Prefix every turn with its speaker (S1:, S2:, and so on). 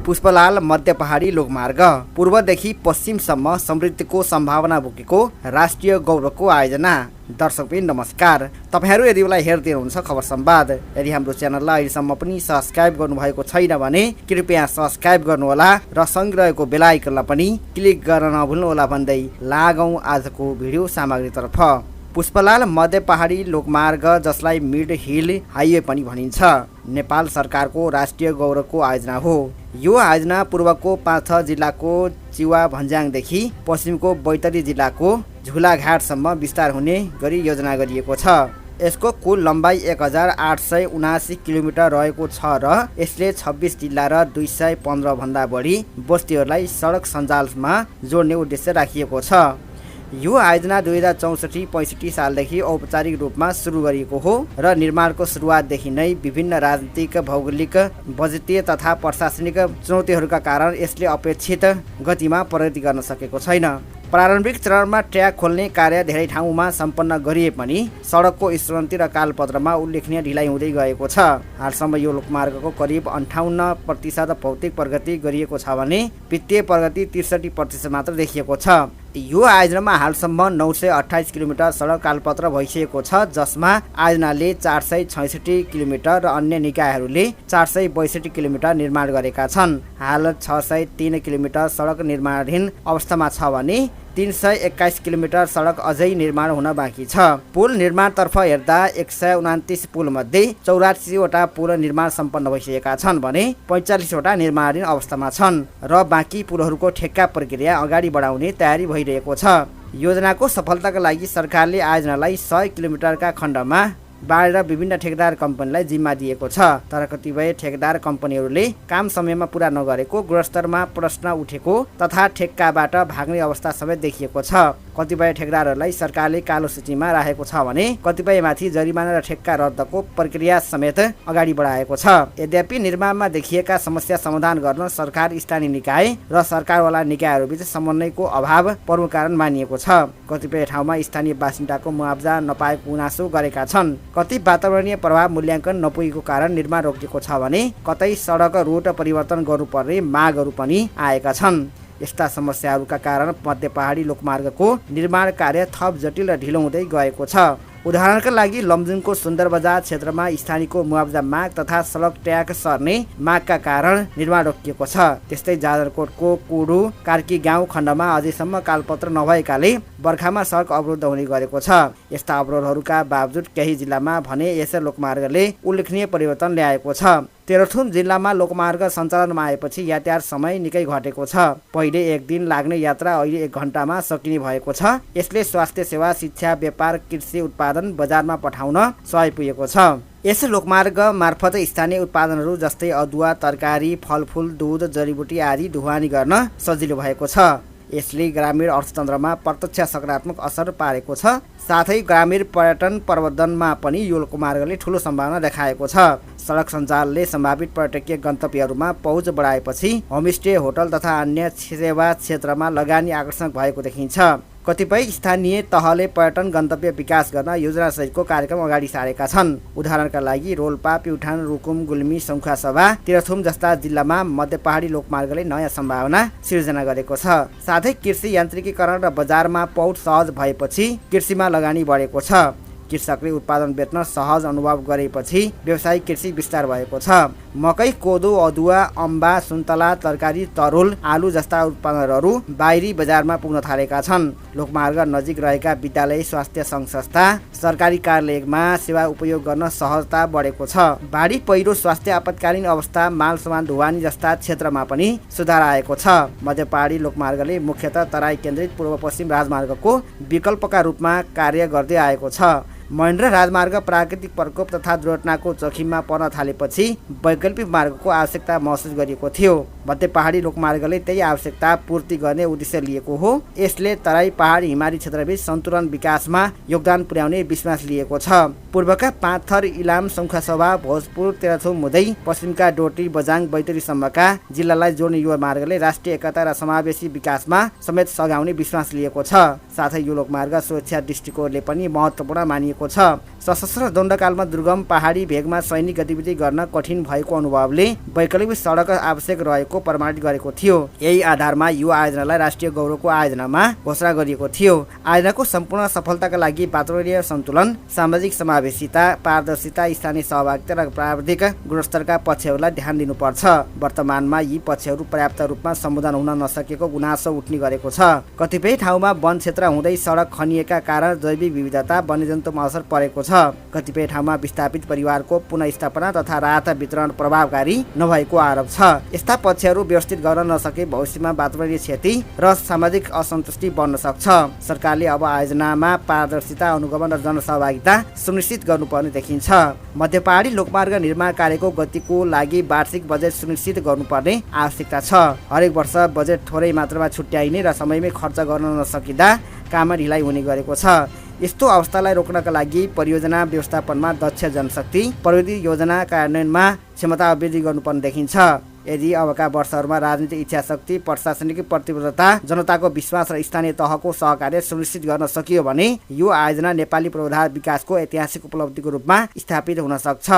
S1: पुष्पलाल मध्य पहाडी लोकमार्ग पूर्वदेखि पश्चिमसम्म समृद्धिको सम्भावना बोकेको राष्ट्रिय गौरवको आयोजना। दर्शकबिन नमस्कार, तपाईहरू यदि मलाई हेर्दै हुनुहुन्छ खबर संवाद, यदि हाम्रो च्यानललाई अहिलेसम्म पनि सब्स्क्राइब गर्नुभएको छैन भने कृपया सब्स्क्राइब गर्नुहोला र सँगै रहेको बेल आइकनलाई पनि क्लिक गर्न नभुल्नुहोला भन्दै लागौं आजको भिडियो सामग्रीतर्फ। पुष्पलाल मध्य पहाडी लोकमार्ग, जसलाई मिड हिल हाइवे पनि भनिन्छ, नेपाल सरकारको राष्ट्रिय गौरवको आयोजना हो। यो आयोजना पूर्वको पाँच जिल्लाको चिवा भन्ज्याङदेखि पश्चिमको बैतडी जिल्लाको झुलाघाटसम्म विस्तार हुने गरी योजना गरिएको छ। यसको कुल लम्बाइ 1879 किलोमिटर रहेको छ र यसले 26 जिल्ला र 215 भन्दा बढी बस्तीहरूलाई सडक सञ्जालमा जोड्ने उद्देश्य राखिएको छ। यो आयोजना 2064-65 सालदेखि औपचारिक रूपमा सुरु गरिएको हो र निर्माणको सुरुवातदेखि नै विभिन्न राजनीतिक, भौगोलिक, बजेटीय तथा प्रशासनिक चुनौतीहरूका कारण यसले अपेक्षित गतिमा प्रगति गर्न सकेको छैन। प्रारम्भिक चरणमा ट्र्याक खोल्ने कार्य धेरै ठाउँमा सम्पन्न गरिए पनि सडकको स्तरोन्नति र कालपत्रमा उल्लेखनीय ढिलाइ हुँदै गएको छ। हालसम्म यो लोकमार्गको करिब 58% भौतिक प्रगति गरिएको छ भने वित्तीय प्रगति 63% मात्र देखिएको छ। यो आयोजनामा हालसम्म 928 किलोमिटर सडक कालपत्र भइसकेको छ, जसमा आयोजनाले 466 किलोमिटर र अन्य निकायहरूले 462 किलोमिटर निर्माण गरेका छन्। हाल 603 किलोमिटर सडक निर्माणाधीन अवस्थामा छ भने 321 किलोमिटर सडक अझै निर्माण हुन बाँकी छ। पुल निर्माणतर्फ हेर्दा 129 पुलमध्ये 84 वटा पुल निर्माण सम्पन्न भइसकेका छन् भने 45 वटा निर्माणाधीन अवस्थामा छन् र बाँकी पुलहरूको ठेक्का प्रक्रिया अगाडि बढाउने तयारी भइरहेको छ। योजनाको सफलताका लागि सरकारले आयोजनालाई 100 किलोमिटरका खण्डमा बाँडेर विभिन्न ठेकेदार कम्पनीलाई जिम्मा दिएको छ। तर कतिपय ठेकेदार कम्पनीहरूले काम समयमा पुरा नगरेको, गुणस्तरमा प्रश्न उठेको तथा ठेक्काबाट भाग्ने अवस्था समेत देखिएको छ। कतिपय ठेकेदारहरूलाई सरकारले कालो सूचीमा राखेको छ भने कतिपयमाथि जरिमाना र ठेक्का रद्दको प्रक्रिया समेत अगाडि बढाएको छ। यद्यपि निर्माणमा देखिएका समस्या समाधान गर्न सरकार, स्थानीय निकाय र सरकारवाला निकायहरूबीच समन्वयको अभाव प्रमुख कारण मानिएको छ। कतिपय ठाउँमा स्थानीय बासिन्दाको मुआवजा नपाएको गुनासो गरेका छन्। कति वातावरणीय प्रभाव मूल्याङ्कन नपुगेको कारण निर्माण रोकिएको छ भने कतै सडक रुट परिवर्तन गर्नुपर्ने मागहरू पनि आएका छन्। यस्ता समस्याहरूका कारण मध्य पहाडी लोकमार्गको निर्माण कार्य थप जटिल र ढिलो हुँदै गएको छ। उदाहरणका लागि लमजुङको सुन्दर बजार क्षेत्रमा स्थानीयको मुआवजा माग तथा सडक ट्र्याक सर्ने मागका कारण निर्माण रोकिएको छ। त्यस्तै जाजरकोटको कुडु कार्की गाउँ खण्डमा अझैसम्म कालपत्र नभएकाले बर्खामा सडक अवरुद्ध हुने गरेको छ। यस्ता अवरोधहरूका बावजुद केही जिल्लामा भने यस लोकमार्गले उल्लेखनीय परिवर्तन ल्याएको छ। तेह्रथुम जिल्लामा लोकमार्ग सञ्चालनमा आएपछि यातायात समय निकै घटेको छ। पहिले 1 दिन लाग्ने यात्रा अहिले 1 घण्टामा सकिने भएको छ। यसले स्वास्थ्य सेवा, शिक्षा, व्यापार, कृषि उत्पादन बजारमा पठाउन सहयोग पुगेको छ। यस लोकमार्ग मार्फत स्थानीय उत्पादनहरू जस्तै अदुवा, तरकारी, फलफुल, दुध, जडीबुटी आदि ढुवानी गर्न सजिलो भएको छ। यसले ग्रामीण अर्थतन्त्रमा प्रत्यक्ष सकारात्मक असर पारेको छ। साथै ग्रामीण पर्यटन प्रवर्धनमा पनि यो लोकमार्गले ठूलो सम्भावना देखाएको छ। सडक सञ्जालले सम्भावित पर्यटकीय गन्तव्यहरूमा पहुँच बढाएपछि होमस्टे, होटल तथा अन्य सेवा क्षेत्रमा लगानी आकर्षक भएको देखिन्छ। कतिपय स्थानीय तहले पर्यटन गन्तव्य विकास गर्न योजनासहितको कार्यक्रम अगाडि सारेका छन्। उदाहरणका लागि रोल्पा, प्युठान, रुकुम, गुल्मी, सङ्खुवासभा, तेह्रथुम जस्ता जिल्लामा मध्य पहाडी लोकमार्गले नयाँ सम्भावना सिर्जना गरेको छ। साथै कृषि यान्त्रिकीकरण र बजारमा पहुँच सहज भएपछि कृषिमा लगानी बढेको छ। कृषकले उत्पादन बेच्न सहज अनुभव गरेपछि व्यावसायिक कृषि विस्तार भएको छ। मकै, कोदो, अदुवा, अम्बा, सुन्तला, तरकारी, तरुल, आलु जस्ता उत्पादनहरू बाहिरी बजारमा पुग्न थालेका छन्। लोकमार्ग नजिक रहेका विद्यालय, स्वास्थ्य सङ्घ संस्था, सरकारी कार्यालयमा सेवा उपयोग गर्न सहजता बढेको छ। बाढी, पहिरो, स्वास्थ्य आपतकालीन अवस्था, माल सामान ढुवानी जस्ता क्षेत्रमा पनि सुधार आएको छ। मध्य पहाडी लोकमार्गले मुख्यतः तराई केन्द्रित पूर्व पश्चिम राजमार्गको विकल्पका रूपमा कार्य गर्दै आएको छ। महेन्द्र राजमार्ग प्राकृतिक प्रकोप तथा दुर्घटनाको जोखिममा पर्न थालेपछि वैकल्पिक मार्गको आवश्यकता महसुस गरिएको थियो। मध्य पहाडी लोकमार्गले त्यही आवश्यकता पूर्ति गर्ने उद्देश्य लिएको हो। यसले तराई, पहाडी, हिमाली क्षेत्रबीच सन्तुलन विकासमा योगदान पुर्याउने विश्वास लिएको छ। पूर्वका 5 थर इलाम, सङ्खुवासभा, भोजपुर, तेह्रथुम हुँदै पश्चिमका डोटी, बझाङ, बैतडीसम्मका जिल्लालाई जोड्ने यो मार्गले राष्ट्रिय एकता र समावेशी विकासमा समेत सघाउने विश्वास लिएको छ। साथै यो लोकमार्ग सुरक्षा दृष्टिकोणले पनि महत्त्वपूर्ण मानिएको छ। सशस्त्र द्वन्द्वकालमा दुर्गम पहाडी भेगमा सैनिक गतिविधि गर्न कठिन भएको अनुभवले वैकल्पिक सडक आवश्यक रहेको प्रमाणित गरेको थियो। यही आधारमा यो आयोजनालाई राष्ट्रिय गौरवको आयोजनामा घोषणा गरिएको थियो। आयोजनाको सम्पूर्ण सफलताका लागि वातावरणीय सन्तुलन, सामाजिक समावेशिता, पारदर्शिता, स्थानीय सहभागिता र प्राविधिक गुणस्तरका पक्षहरूलाई ध्यान दिनुपर्छ। वर्तमानमा यी पक्षहरू पर्याप्त रूपमा सम्बोधन हुन नसकेको गुनासो उठ्ने गरेको छ। कतिपय ठाउँमा वन क्षेत्र हुँदै सडक खनिएका कारण जैविक विविधता, वन्यजन्तुमा असर परेको छ। कतिपय ठाउँमा विस्थापित परिवारको पुनर्स्थापना तथा राहत वितरण प्रभावकारी नभएको आरोप छ। यस्ता पक्षहरू व्यवस्थित गर्न नसके भविष्यमा वातावरणीय क्षति र सामाजिक असन्तुष्टि बढ्न सक्छ। सरकारले अब आयोजनामा पारदर्शिता, अनुगमन र जनसहभागिता सुनिश्चित गर्नुपर्ने देखिन्छ। मध्य पहाडी लोकमार्ग निर्माण कार्यको गतिको लागि वार्षिक बजेट सुनिश्चित गर्नुपर्ने आवश्यकता छ। हरेक वर्ष बजेट थोरै मात्रामा छुट्याइने र समयमै खर्च गर्न नसकिँदा काममा ढिलाइ हुने गरेको छ। यस्तो अवस्थालाई रोक्नका लागि परियोजना व्यवस्थापनमा दक्ष जनशक्ति, प्रविधि योजना कार्यान्वयनमा क्षमता वृद्धि गर्नुपर्ने देखिन्छ। यदि अबका वर्षहरूमा राजनीतिक इच्छाशक्ति, प्रशासनिक प्रतिबद्धता, जनताको विश्वास र स्थानीय तहको सहकार्य सुनिश्चित गर्न सकियो भने यो आयोजना नेपाली पूर्वाधार विकासको ऐतिहासिक उपलब्धिको रूपमा स्थापित हुन सक्छ।